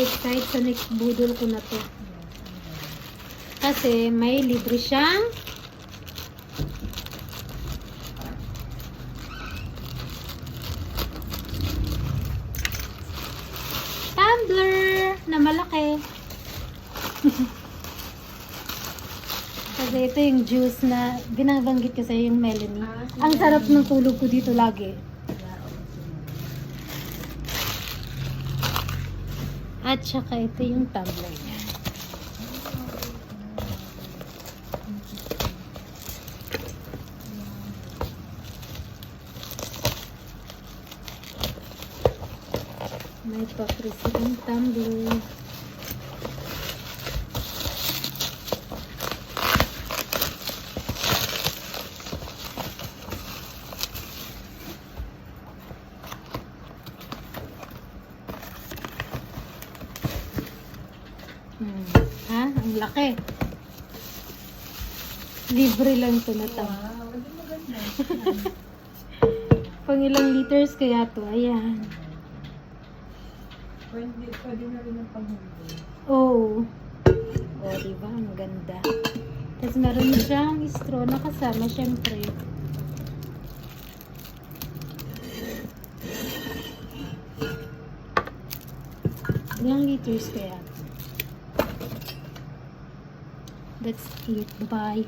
excited sa next budol ko na to. Kasi may libre siyang tumbler na malaki. Kasi ito yung juice na binabanggit ko sa yung Melanie. Ang sarap ng tulog ko dito lagi. At saka ito yung tumbler niya. May pa-presiding tumbler. Ha? Ang laki. Libre lang ito na tumbler. Wow, hindi maganda. Pang ilang liters kaya to? Ayan. Pwede na rin ang panghulo. Oh. Oh, diba? Ang ganda. Tapos meron siyang straw na kasama, syempre. Ilang liters kaya? That's it. Bye.